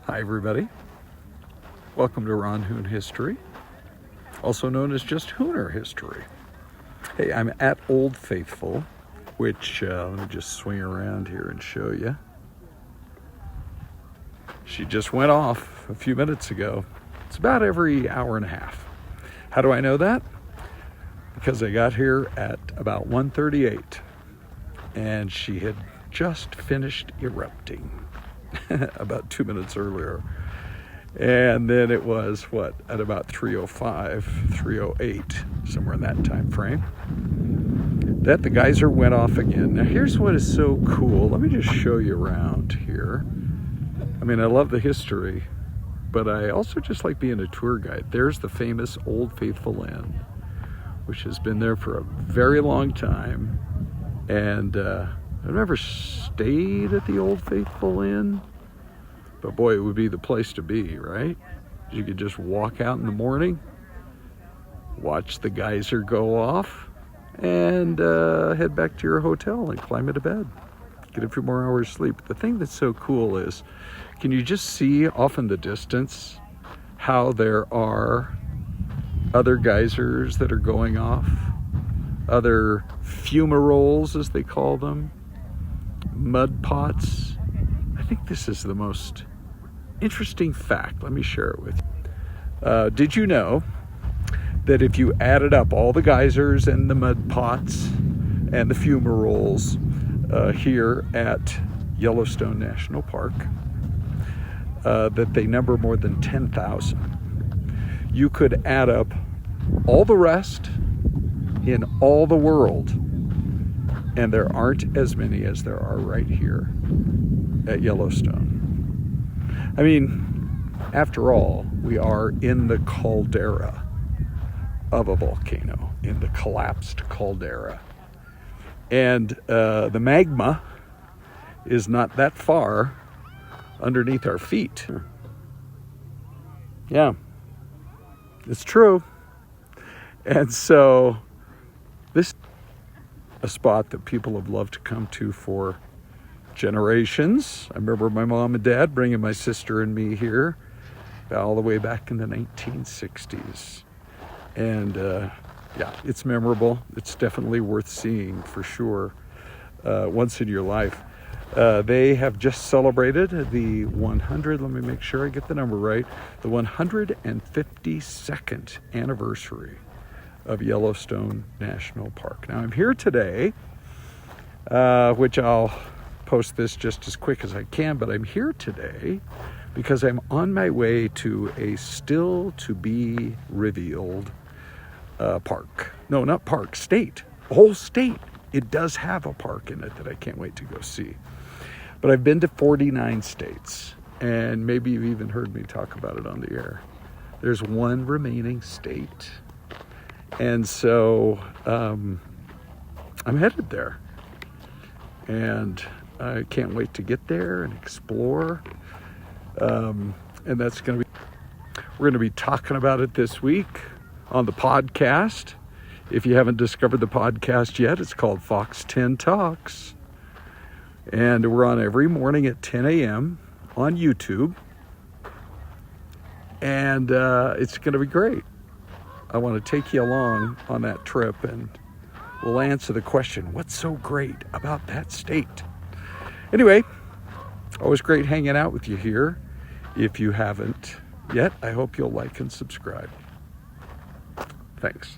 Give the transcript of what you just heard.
Hi everybody, welcome to Ron Hoon History, also known as just Hooner History. Hey, I'm at Old Faithful, which, let me just swing around here and show you. She just went off a few minutes ago. It's about every hour and a half. How do I know that? Because I got here at about 1:38 and she had just finished erupting about 2 minutes earlier. And then it was, at about 3:05, 3:08, somewhere in that time frame, that the geyser went off again. Now here's what is so cool. Let me just show you around here. I mean, I love the history, but I also just like being a tour guide. There's the famous Old Faithful Inn, which has been there for a very long time. And I've never stayed at the Old Faithful Inn, but boy, it would be the place to be, right? You could just walk out in the morning, watch the geyser go off, and head back to your hotel and climb into bed. Get a few more hours sleep. The thing that's so cool is, can you just see off in the distance how there are other geysers that are going off? Other fumaroles, as they call them, mud pots. I think this is the most interesting fact. Let me share it with you. Did you know that if you added up all the geysers and the mud pots and the fumaroles here at Yellowstone National Park, that they number more than 10,000? You could add up all the rest in all the world, and there aren't as many as there are right here at Yellowstone. I mean, after all, we are in the caldera of a volcano, in the collapsed caldera. And the magma is not that far underneath our feet. Yeah, it's true. And so this is a spot that people have loved to come to for generations. I remember my mom and dad bringing my sister and me here all the way back in the 1960s. And yeah, it's memorable. It's definitely worth seeing for sure once in your life. They have just celebrated the 100, let me make sure I get the number right, the 152nd anniversary of Yellowstone National Park. Now I'm here today, which I'll post this just as quick as I can, but I'm here today because I'm on my way to a still to be revealed park. No, not park, state. A whole state. It does have a park in it that I can't wait to go see. But I've been to 49 states, and maybe you've even heard me talk about it on the air. There's one remaining state. And so I'm headed there, and I can't wait to get there and explore. And that's we're going to be talking about it this week on the podcast. If you haven't discovered the podcast yet, it's called Fox 10 Talks. And we're on every morning at 10 a.m. on YouTube. And it's going to be great. I want to take you along on that trip, and we'll answer the question, what's so great about that state? Anyway, always great hanging out with you here. If you haven't yet, I hope you'll like and subscribe. Thanks.